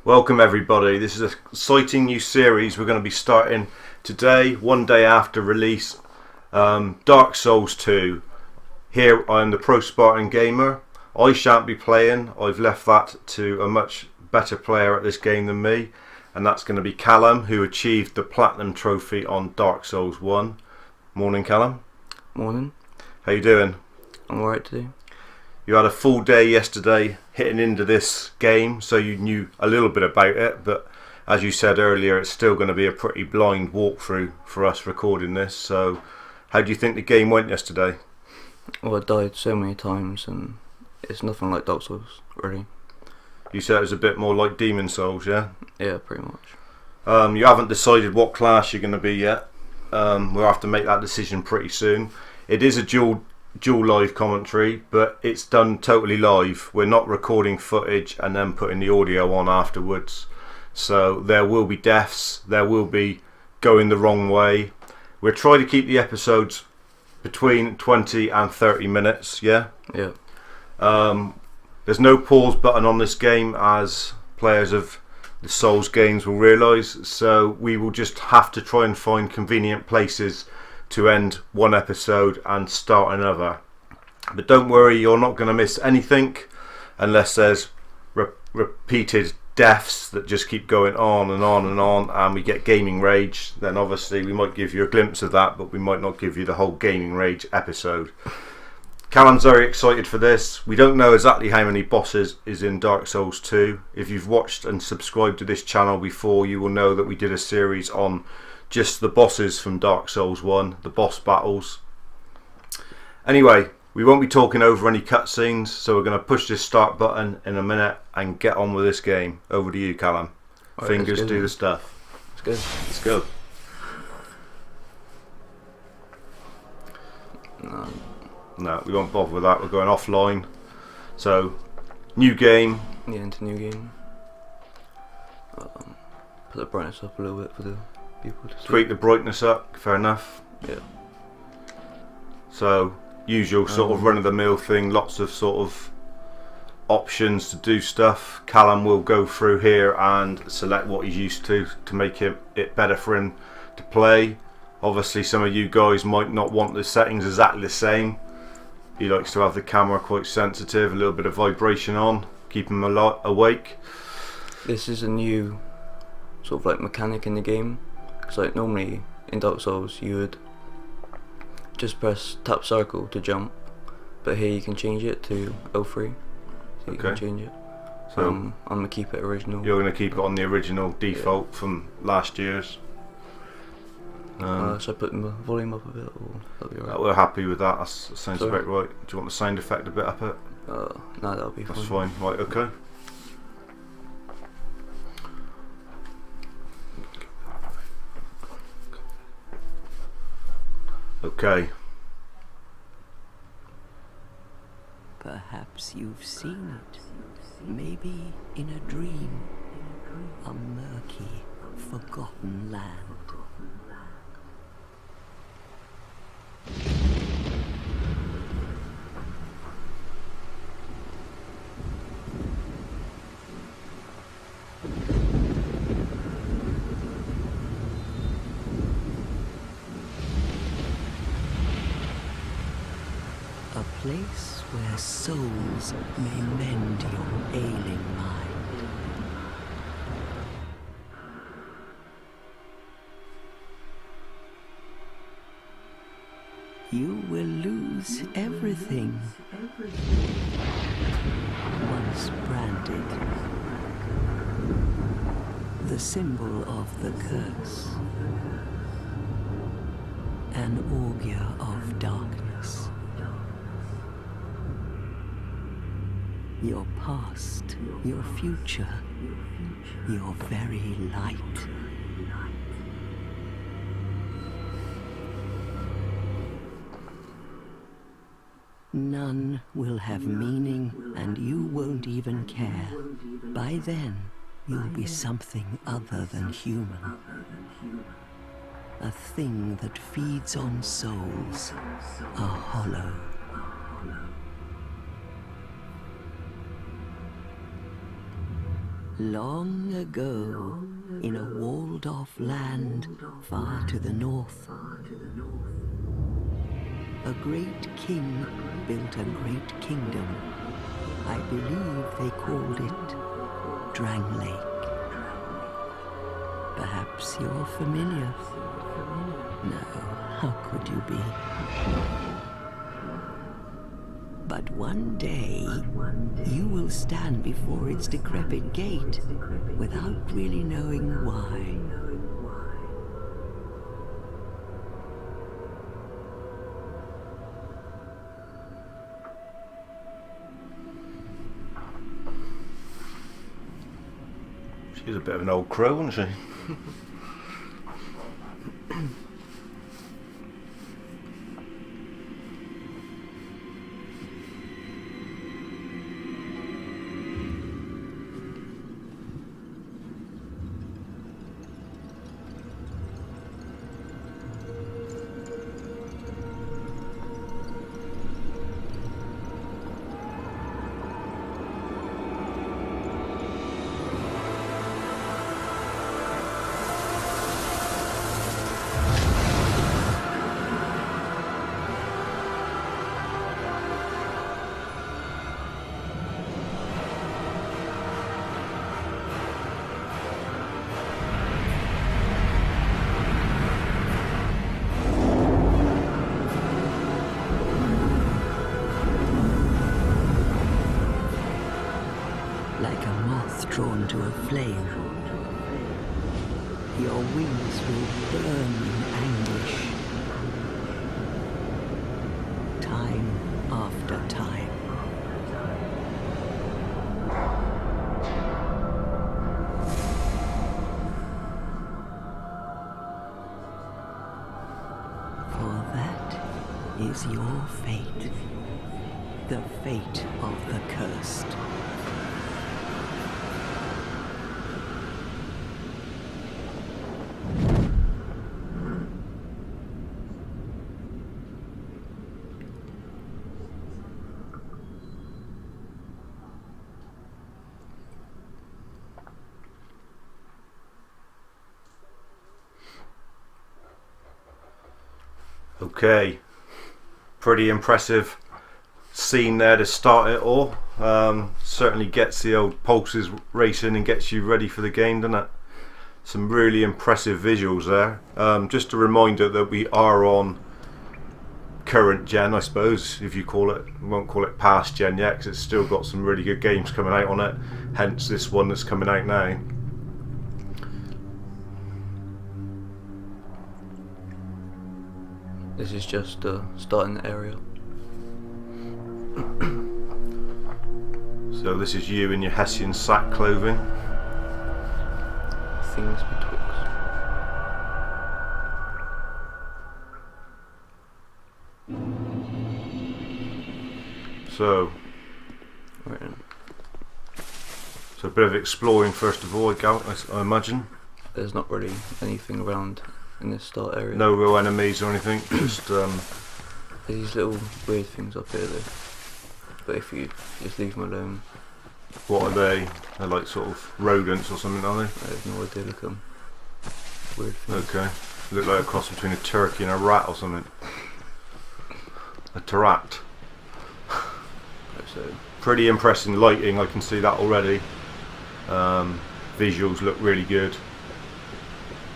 Welcome everybody. This is an exciting new series we're going to be starting today, one day after release. Dark Souls 2. Here I am the TheProSpartanGamer. I shan't be playing. I've left that to a much better player at this game than me, and that's going to be Callum, who achieved the Platinum Trophy on Dark Souls 1. Morning, Callum. Morning. How you doing? I'm alright today. You had a full day yesterday hitting into this game, so you knew a little bit about it, but as you said earlier, it's still going to be a pretty blind walkthrough for us recording this. So how do you think the game went yesterday? Well, I died so many times and it's nothing like Dark Souls, really. You said it was a bit more like Demon Souls, yeah? Yeah, pretty much. You haven't decided what class you're going to be yet. We'll have to make that decision pretty soon. It is a dual live commentary, but it's done totally live. We're not recording footage and then putting the audio on afterwards, so there will be deaths, there will be going the wrong way. We'll try to keep the episodes between 20 and 30 minutes. Yeah. There's no pause button on this game, as players of the Souls games will realise, so we will just have to try and find convenient places to end one episode and start another. But don't worry, you're not going to miss anything unless there's repeated deaths that just keep going on and on and on, and we get gaming rage. Then obviously we might give you a glimpse of that, but we might not give you the whole gaming rage episode. Callum's very excited for this. We don't know exactly how many bosses is in Dark Souls 2. If you've watched and subscribed to this channel before, you will know that we did a series on just the bosses from Dark Souls 1, the boss battles. Anyway, we won't be talking over any cutscenes, so we're going to push this start button in a minute and get on with this game. Over to you, Callum. Right, fingers do the stuff. It's good. Let's go. No, we won't bother with that. We're going offline. So, new game. Yeah, into new game. Put the brightness up a little bit for the people to see. Tweak the brightness up, fair enough. Yeah. So, usual sort of run-of-the-mill thing, lots of sort of options to do stuff. Callum will go through here and select what he's used to make it better for him to play. Obviously some of you guys might not want the settings exactly the same. He likes to have the camera quite sensitive, a little bit of vibration on, keep him awake. This is a new sort of like mechanic in the game. Because like normally in Dark Souls you would just press tap circle to jump, but here you can change it to L3, so you can change it. So I'm going to keep it original. You're going to keep it on the original default from last year's. Should I put the volume up a bit, or that'll be alright? We're happy with that, that sounds about right. Do you want the sound effect a bit up it? No, that'll be fine. That's fine, right, okay. Okay. Perhaps you've seen it, maybe in a dream, a murky, forgotten land. A place where souls may mend your ailing mind. You will lose everything. Once branded, the symbol of the curse, an augur of darkness. Your past, your future, your very light. None will have meaning, and you won't even care. By then, you'll be something other than human. A thing that feeds on souls, a hollow. Long ago, in a walled-off land far to the north, a great king built a great kingdom. I believe they called it Drang Lake. Perhaps you're familiar. No, how could you be? But one day, you will stand before its decrepit gate without really knowing why. She's a bit of an old crow, isn't she? Like a moth drawn to a flame, your wings will burn in anguish. Time after time. For that is your fate. The fate of the cursed. Okay, pretty impressive scene there to start it all. Certainly gets the old pulses racing and gets you ready for the game, doesn't it? Some really impressive visuals there. Just a reminder that we are on current gen, I suppose, if you call it. We won't call it past gen yet, because it's still got some really good games coming out on it, hence this one that's coming out now. This is just the starting area. So this is you in your Hessian sack clothing. Things betwixt. So Right then. a bit of exploring first of all, I imagine. There's not really anything around in this start area. No real enemies or anything, just There's these little weird things up here though. But if you just leave them alone, what are they? They're like sort of rodents or something, are they? I have no idea, look at them. Weird things. Okay. Look like a cross between a turkey and a rat or something. A tarat. So, Pretty impressive lighting, I can see that already. Visuals look really good.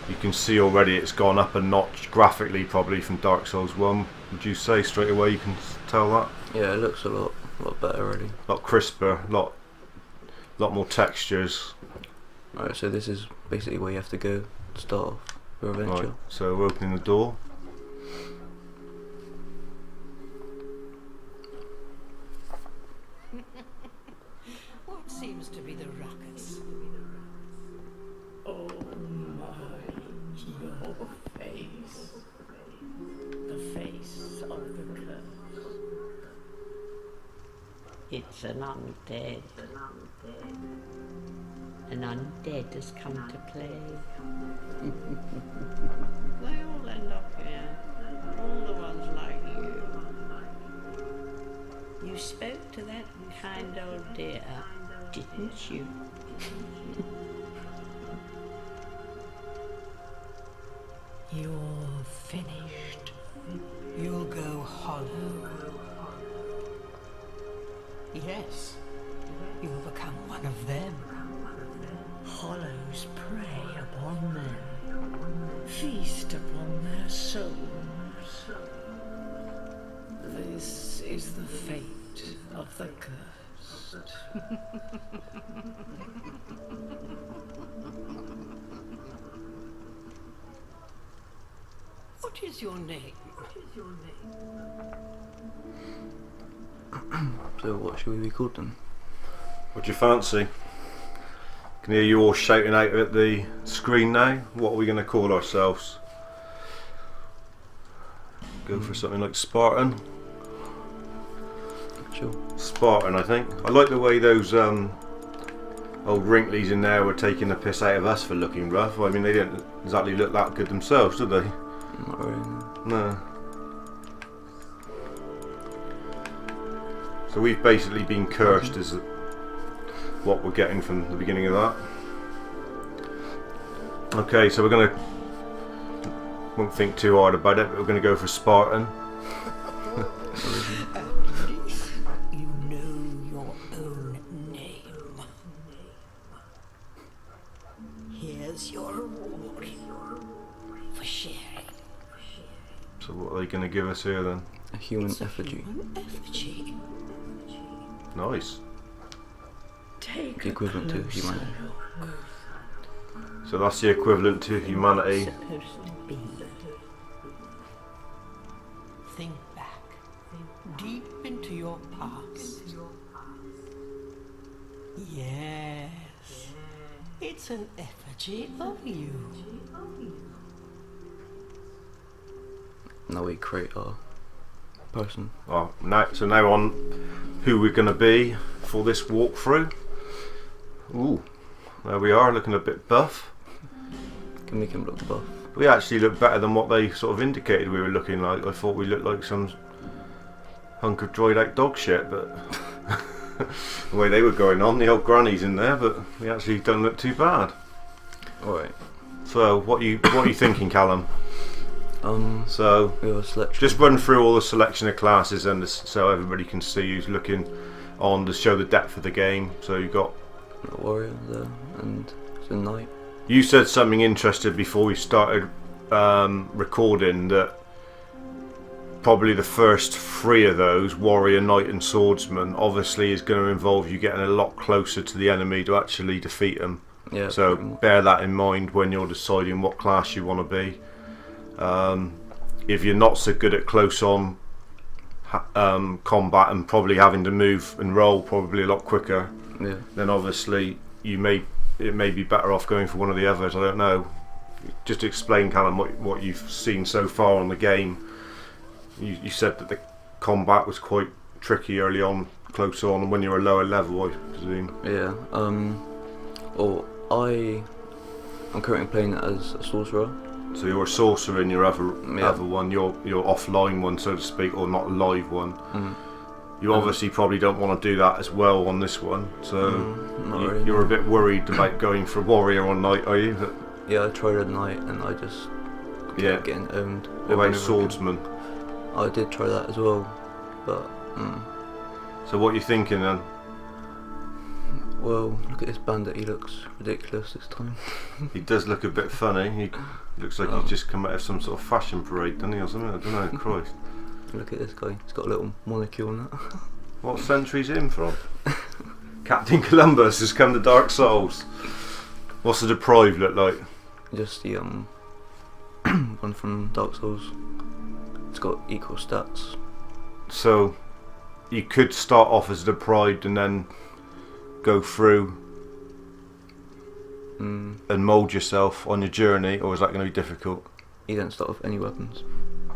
You can see already it's gone up a notch graphically, probably from Dark Souls 1. Would you say straight away you can tell that? yeah, it looks a lot better already. A lot crisper, lot more textures. Alright, so this is basically where you have to go to start off your adventure. Right, so we're opening the door. What seems to be the ruckus? Oh my, your face. The face of the curse. It's an undead. An undead has come to play. They all end up here. All the ones like you. You spoke to that kind old dear. didn't you? You're finished. You'll go hollow. Yes, you'll become one of them. Hollows prey upon men, feast upon their souls. This is the fate of the cursed. What is your name? So what should we be called then? What do you fancy? Can hear you all shouting out at the screen now. What are we going to call ourselves? Go for something like Spartan. Sure. Spartan, I think. I like the way those old wrinklies in there were taking the piss out of us for looking rough. I mean, they didn't exactly look that good themselves, did they? Not really. No. So we've basically been cursed as what we're getting from the beginning of that. Okay, so we're gonna, won't think too hard about it, but we're gonna go for Spartan. At least you know your own name. Here's your reward for sharing. So what are they gonna give us here then? A human effigy. Human effigy. Nice. Take The equivalent to humanity. So that's the equivalent to humanity. Supposed to be. Think back, deep into your past. Yes, it's an effigy of you. Now we create our person. Oh, so now on who we're gonna be for this walkthrough. Ooh, there we are, looking a bit buff. Can make him look buff. We actually look better than what they sort of indicated we were looking like. I thought we looked like some hunk of dried out dog shit, but the way they were going on, the old grannies in there, but we actually don't look too bad. Alright. So what you thinking, Callum? So we have a selection. just run through all the selection of classes and so everybody can see who's looking on to show the depth of the game. So you've got a warrior there and the knight. You said something interesting before we started recording, that probably the first three of those, warrior, knight and swordsman, obviously is going to involve you getting a lot closer to the enemy to actually defeat them. Yeah. So bear that in mind when you're deciding what class you want to be. If you're not so good at close on combat and probably having to move and roll probably a lot quicker, yeah, then obviously it may be better off going for one of the others. I don't know. Just explain, Callum, what you've seen so far on the game. You said that the combat was quite tricky early on, close on, and when you're a lower level, I presume. Yeah. Well, I'm currently playing it as a sorcerer. So you're a sorcerer in your other Yeah. one, your offline one, so to speak, or not a live one. Mm. You obviously probably don't want to do that as well on this one, so not really, you're no. a bit worried about going for warrior or knight, are you? Yeah, I tried a knight and I just kept getting owned. What about swordsman? I did try that as well, but So what are you thinking then? well, look at this bandit. He looks ridiculous this time. He does look a bit funny. He looks like he's just come out of some sort of fashion parade, doesn't he, or something? I don't know. Christ. Look at this guy. He's got a little molecule in it. What century's in from? Captain Columbus has come to Dark Souls. What's the deprived look like? Just the one from Dark Souls. It's got equal stats. So you could start off as deprived and then go through and mould yourself on your journey, or is that going to be difficult? He didn't start with any weapons.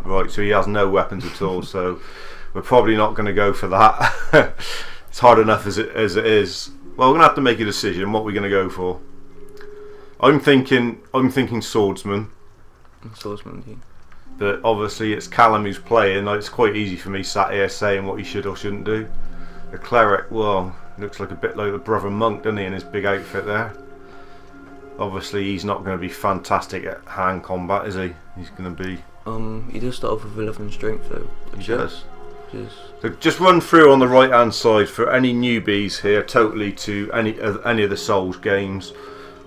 Right, so he has no weapons at all, so we're probably not going to go for that. It's hard enough as it is. Well, we're going to have to make a decision. What we're going to go for? I'm thinking swordsman. Swordsman, yeah. But obviously it's Callum who's playing. Like, it's quite easy for me sat here saying what he should or shouldn't do. A cleric, well, Looks like a bit like the brother monk, doesn't he, in his big outfit there. Obviously, he's not going to be fantastic at hand combat, is he? He's going to be... He does start off with 11 strength though. He does. Just So just run through on the right hand side for any newbies here, totally to any of the Souls games,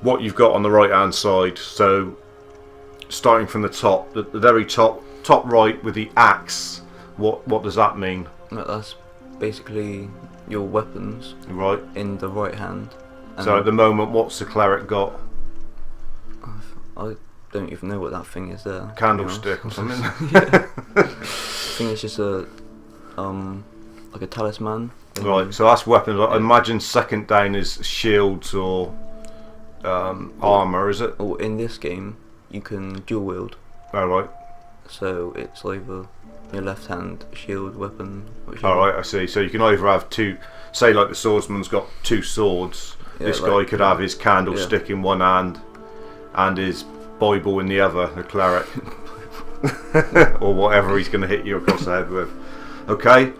what you've got on the right hand side. So starting from the top, the very top right with the axe. What does that mean? that's basically your weapons Right. in the right hand. So at the moment, what's the cleric got? I don't even know what that thing is there. Candlestick or something. Yeah. I think it's just a like a talisman. Right. So that's weapons. I imagine second down is shields or armor, is it? Or in this game, you can dual wield. All right. So it's either your left hand shield weapon. Whichever. All right. I see. So you can either have two. Say like the swordsman's got two swords. Yeah, This like- guy could have his candlestick in one hand and his Bible in the other, the cleric. Or whatever he's going to hit you across the head with. Okay.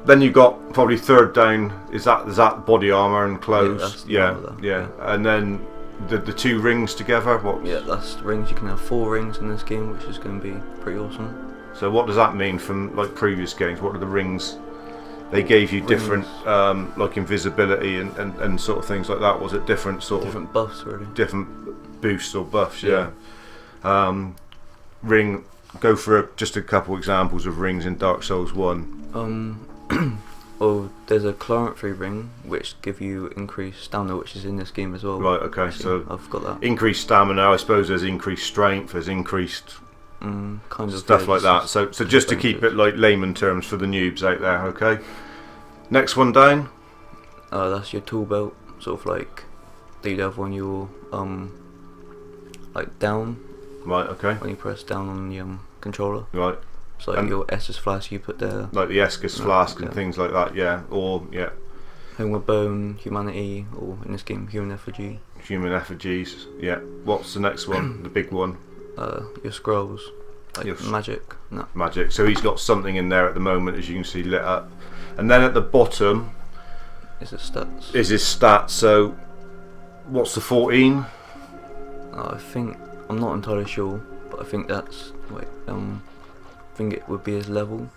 Then you've got probably third down. Is that body armor and clothes? that's the Yeah, armor there, yeah. yeah. And then the two rings together. What? Yeah, that's the rings. You can have 4 rings in this game, which is going to be pretty awesome. So what does that mean from like previous games? What are the rings? They gave you different, like invisibility and sort of things like that. Was it different sort Different buffs, really. of different boosts or buffs? Yeah. Yeah. Ring. Go for just a couple examples of rings in Dark Souls 1. Well, there's a Clarentry ring, which give you increased stamina, which is in this game as well. Right. Okay. Actually, So I've got that. increased stamina. I suppose there's increased strength. There's increased Kind of stuff yeah, like that. So just to keep it like layman terms for the noobs out there. Okay. Next one down. That's your tool belt, sort of like that you'd have when you're like down, Right. Okay. when you press down on the controller. Right. So like And- your Estus flask you put there. Like the Escus Right, flask and yeah. things like that. Yeah. Or yeah. Homeward Bone, Humanity, or in this game, Human Effigy. Human effigies. Yeah. What's the next one? The big one. Your scrolls, like Your s- magic. No. Magic. So he's got something in there at the moment, as you can see, lit up. And then at the bottom Is it stats? is his stats. So what's the 14? I think I'm not entirely sure, but I think that's like I think it would be his level.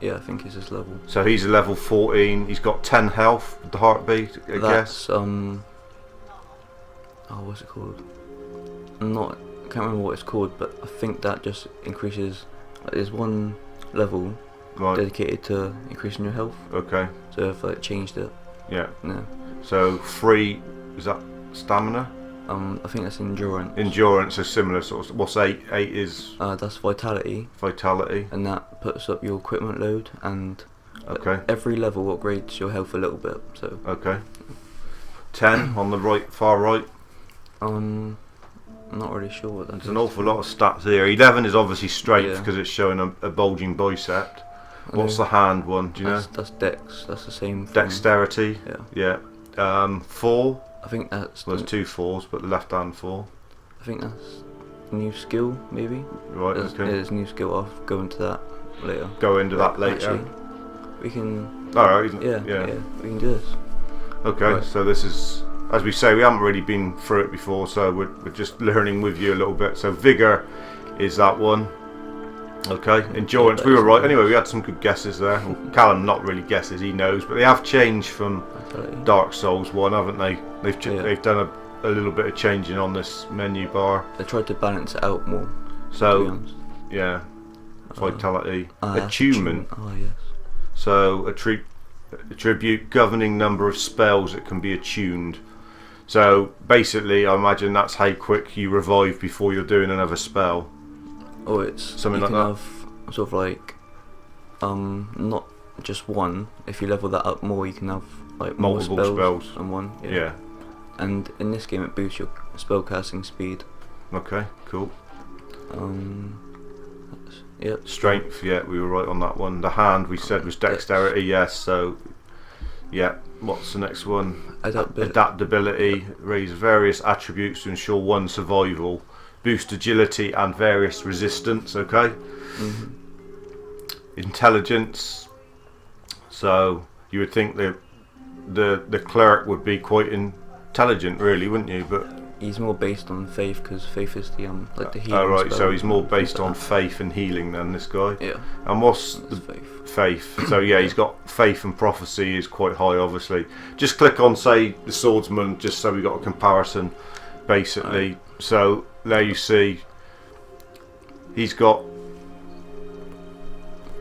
Yeah, I think it's his level. So he's a level 14. He's got 10 health with the heartbeat, I guess. That's what's it called? I can't remember what it's called, but I think that just increases. Like, there's one level Right. dedicated to increasing your health. Okay. So I've like changed it. Yeah. No. So 3 is that stamina? I think that's endurance. Endurance is similar sort of. What's 8? 8 is That's vitality, vitality. and that puts up your equipment load, and Okay. every level upgrades your health a little bit. So Okay. 10 on the right, far right. I'm not really sure what that There's is. an awful lot of stats here. 11 is obviously strength Yeah. because it's showing a bulging bicep. I What's know. the hand one? Do you know? That's Dex. That's the same. thing. Dexterity. Yeah. Yeah. 4. I think that's. Well, there's 2 4s, but the left hand 4. I think that's a new skill, maybe. Right. There's, Okay. there's a new skill. I'll go into that later. Go into that later. Actually, we can. All right. Yeah. We can do this. Okay. Right. So this is, as we say, we haven't really been through it before, so we're just learning with you a little bit. So vigor is that one. Okay. Endurance. We were right. Anyway, we had some good guesses there. Well, Callum, not really guesses. He knows, but they have changed from Vitality. Dark Souls 1, haven't they? Yeah. They've done a little bit of changing on this menu bar. They tried to balance it out more. To be So honest. yeah, vitality, That's attunement. Oh yes. So attribute governing number of spells that can be attuned. So basically, I imagine that's how quick you revive before you're doing another spell. Or it's Something you like can that. have sort of like not just one. If you level that up more, you can have like Multiple more spells. than one. Yeah. And in this game, it boosts your spellcasting speed. Okay. Cool. Yeah. Strength. Yeah, we were right on that one. The hand we said was dexterity. Yes. So yeah. What's the next one? Adaptability. Raise various attributes to ensure one survival. Boost agility and various resistance. Okay. Intelligence. So you would think that the cleric would be quite intelligent, really, wouldn't you? But he's more based on faith, because faith is the like the healing. oh right, spell so he's more based like on that. faith and healing than this guy. Yeah. And what's It's the faith. faith? So yeah, he's got faith, and prophecy is quite high, obviously. Just click on, say, the swordsman, just so we got a comparison, basically. So there you see, he's got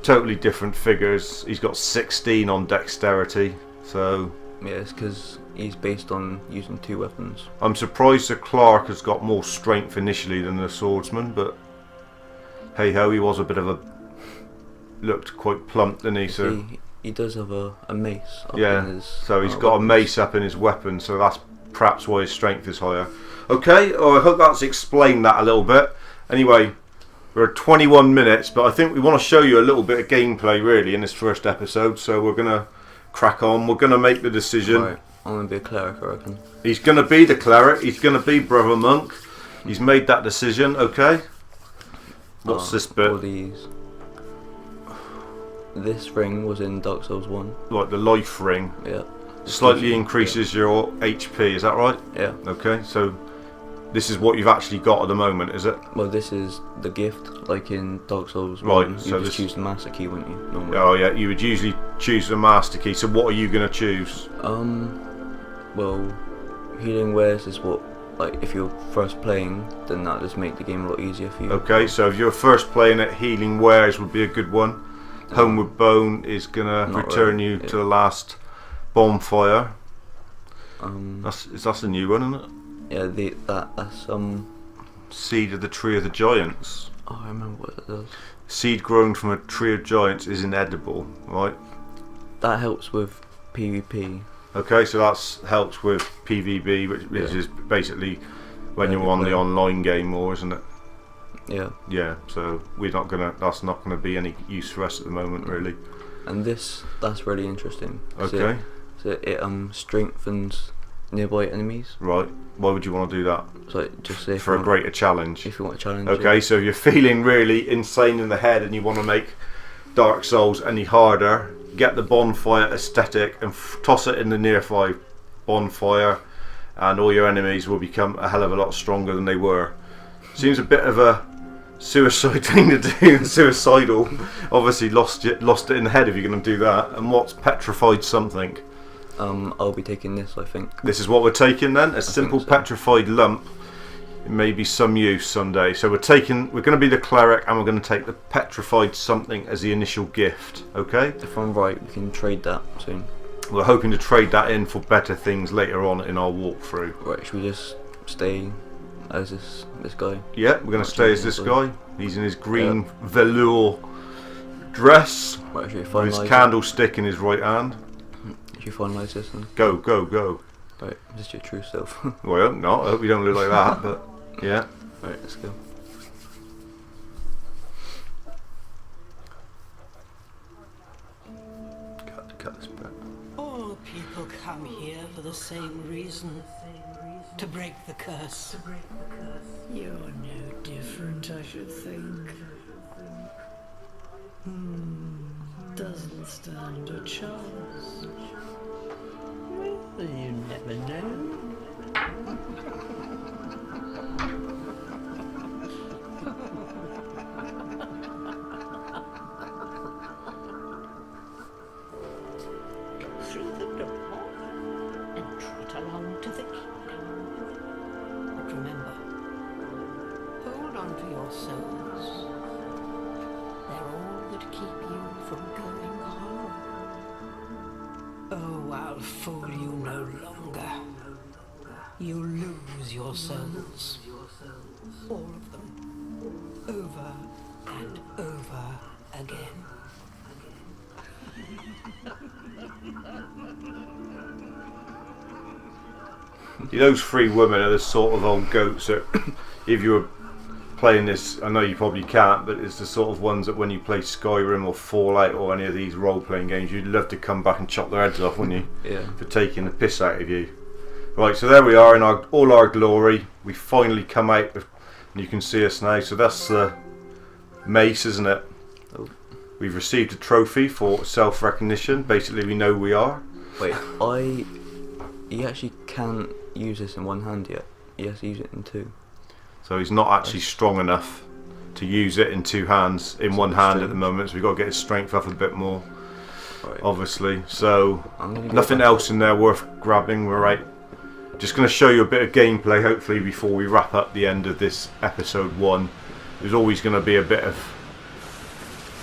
totally different figures. He's got 16 on dexterity, so Yeah, it's because he's based on using 2 weapons. I'm surprised the clerk has got more strength initially than the swordsman, but hey ho, he was a bit of a looked quite plump, didn't he? So He does have a mace up yeah, in his so he's got a weapons. mace up in his weapon, so that's perhaps why his strength is higher. Okay, I hope that's explained that a little bit. Anyway, we're at 21 minutes, but I think we want to show you a little bit of gameplay really in this first episode, so we're going to crack on. We're going to make the decision. Right, I'm going to be a cleric, I reckon. He's going to be the cleric, he's going to be Brother Monk. He's made that decision, okay? What's this bit? All these. This ring was in Dark Souls 1. Like the life ring. Yeah. Slightly increases your HP, is that right? Yeah. Okay, so this is what you've actually got at the moment, is it? Well, this is the gift, like in Dark Souls 1. Right, You so just this- choose the master key, wouldn't you? Normally. Oh yeah, you would usually choose the master key, so what are you going to choose? Well, healing wares is what, like, if you're first playing, then that just make the game a lot easier for you. Okay, so if you're first playing it, healing wares would be a good one. Homeward Bone is going to Not return really, you yeah. to the last bonfire. Um, That's a new one, isn't it? yeah, that's Seed of the Tree of the Giants. oh, I remember what it does. Seed grown from a tree of giants is inedible, right? That helps with PvP. Okay, so that helps with PvB, which Yeah. is basically when Yeah, you're on the yeah. online game more, isn't it? Yeah. Yeah, so that's not gonna be any use for us at the moment, really. And that's really interesting. Okay, So it strengthens nearby enemies. right. Why would you want to do that? So just say if For you a greater challenge. if you want a challenge. Okay, so if you're feeling really insane in the head and you want to make Dark Souls any harder, get the bonfire aesthetic and toss it in the nearby bonfire, and all your enemies will become a hell of a lot stronger than they were. Seems a bit of a suicide thing to do. Suicidal. Obviously lost it in the head if you're going to do that. And what's petrified something? I'll be taking this, I think. This is what we're taking then. A simple so. petrified lump. It may be some use someday. So we're going to be the cleric, and we're going to take the petrified something as the initial gift. Okay. If I'm right, we can trade that soon. We're hoping to trade that in for better things later on in our walkthrough. Right, should we just stay as this guy? Yeah, we're going to Not stay as changing this it, guy. He's in his green velour dress. Right, should we With his finalise candlestick in his right hand. Should we finalise this then? Go, go, go. Right, this is your true self. Well, I hope not. I hope you don't look like that, but yeah. Right, let's go. Cut this bit. All people come here for the same reason. To break the curse. You're no different, I should think. Doesn't stand a chance. Well, you never know. Through the door and trot along to the kingdom. But remember, hold on to your souls. They're all that keep you from going home. Oh, I'll fool you no longer. You lose your souls. All of them. Over and over again. Those three women are the sort of old goats that, if you were playing this, I know you probably can't, but it's the sort of ones that when you play Skyrim or Fallout or any of these role-playing games, you'd love to come back and chop their heads off, wouldn't you? Yeah. For taking the piss out of you. Right, so there we are in all our glory. We finally come out, and you can see us now. So that's the mace, isn't it? Oh. We've received a trophy for self-recognition. Basically, we know who we are. Wait, he actually can't use this in one hand yet. He has to use it in two. So he's not actually strong enough to use it in two hands, in one hand at the moment, so we've got to get his strength up a bit more, Right. obviously. So I'm gonna go nothing back- else in there worth grabbing. We're right. Just going to show you a bit of gameplay, hopefully, before we wrap up the end of this episode 1. There's always going to be a bit of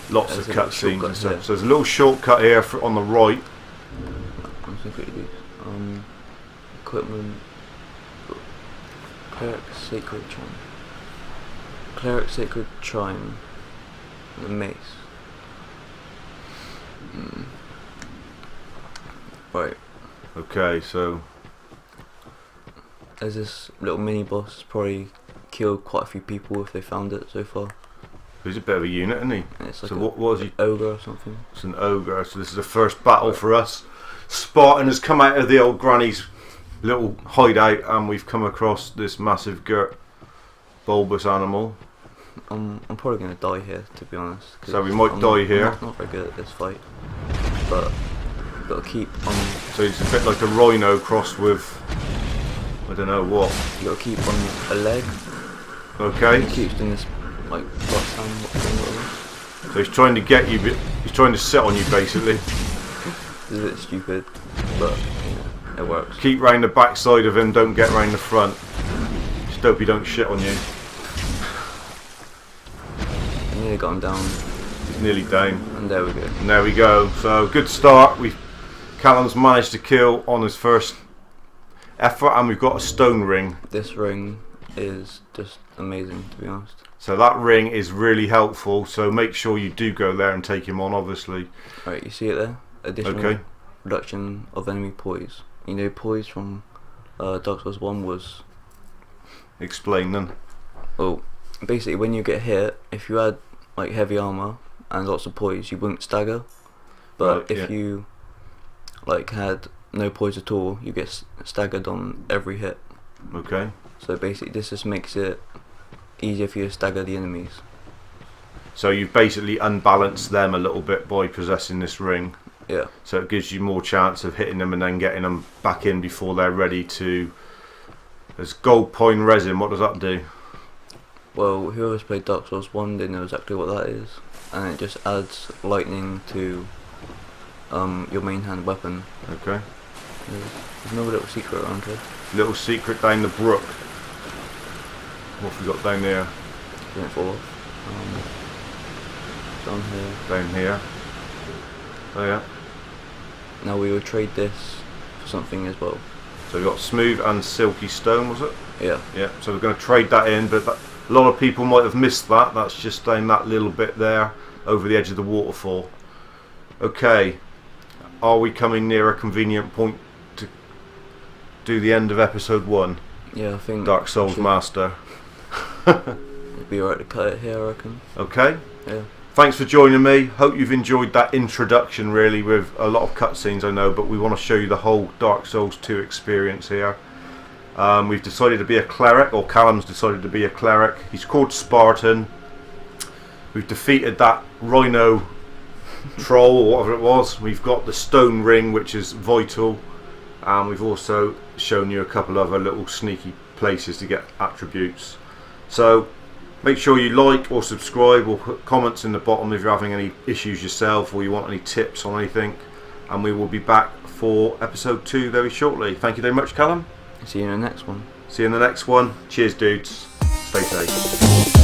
lots of There's a little cutscenes and shortcut stuff. here. So there's a little shortcut here on the right. I'm just gonna quickly do this. Equipment. Cleric Sacred Chime. Cleric Sacred Chime. The mace. Right. Okay, so There's this little mini boss. Probably killed quite a few people if they found it so far. he's a bit of a unit, isn't he? And it's like So a what was he? ogre or something. It's an ogre, so this is the first battle for us. Spartan has come out of the old granny's little hideout, and we've come across this massive girt bulbous animal. I'm probably gonna die here, to be honest. 'cause So we might I'm die not, here. I'm not very good at this fight, but gotta keep on. So it's a bit like a rhino crossed with, I don't know what. You gotta keep on a leg. Okay, He keeps doing this like butt sound thing. so he's trying to get you, but he's trying to sit on you basically. It's a bit stupid, but yeah, it works. Keep round the back side of him, don't get round the front. Just hope he don't shit on you. I nearly got him down, He's nearly down. and there we go. And there we go. So good start. Callum's managed to kill on his first effort, and we've got a stone ring. This ring is just amazing, to be honest. So that ring is really helpful. So make sure you do go there and take him on, obviously. Right, you see it there? Additional Okay. reduction of enemy poise. You know, poise from Dark Souls 1 was, Explain then. well, basically when you get hit, if you had like heavy armor and lots of poise, you wouldn't stagger. But Right, if yeah. you like had no poise at all, you get staggered on every hit. Okay. So basically this just makes it easier for you to stagger the enemies. So you've basically unbalanced them a little bit by possessing this ring. Yeah. So it gives you more chance of hitting them and then getting them back in before they're ready to. There's gold pine resin. What does that do? Well, whoever's played Dark Souls 1, they know exactly what that is. And it just adds lightning to your main hand weapon. Okay. There's no little secret around here. Little secret down the brook. What have we got down there? Don't fall off. Down here. Down here. Oh yeah. Now we will trade this for something as well. So we've got smooth and silky stone, was it? Yeah. Yeah. So we're going to trade that in, but a lot of people might have missed that. That's just down that little bit there, over the edge of the waterfall. Okay. Are we coming near a convenient point to do the end of episode 1? Yeah, I think Dark Souls should Master. it'd be alright to cut it here, I reckon. Okay. Yeah. Thanks for joining me. Hope you've enjoyed that introduction, really, with a lot of cutscenes, I know, but we want to show you the whole Dark Souls 2 experience here. We've decided to be a cleric, or Callum's decided to be a cleric. He's called Spartan. We've defeated that rhino troll, or whatever it was. We've got the stone ring, which is vital, and we've also shown you a couple other little sneaky places to get attributes. So make sure you like or subscribe, or put comments in the bottom if you're having any issues yourself or you want any tips on anything, and we will be back for episode 2 very shortly. Thank you very much, Callum. See you in the next one. See you in the next one. Cheers, dudes. Stay safe.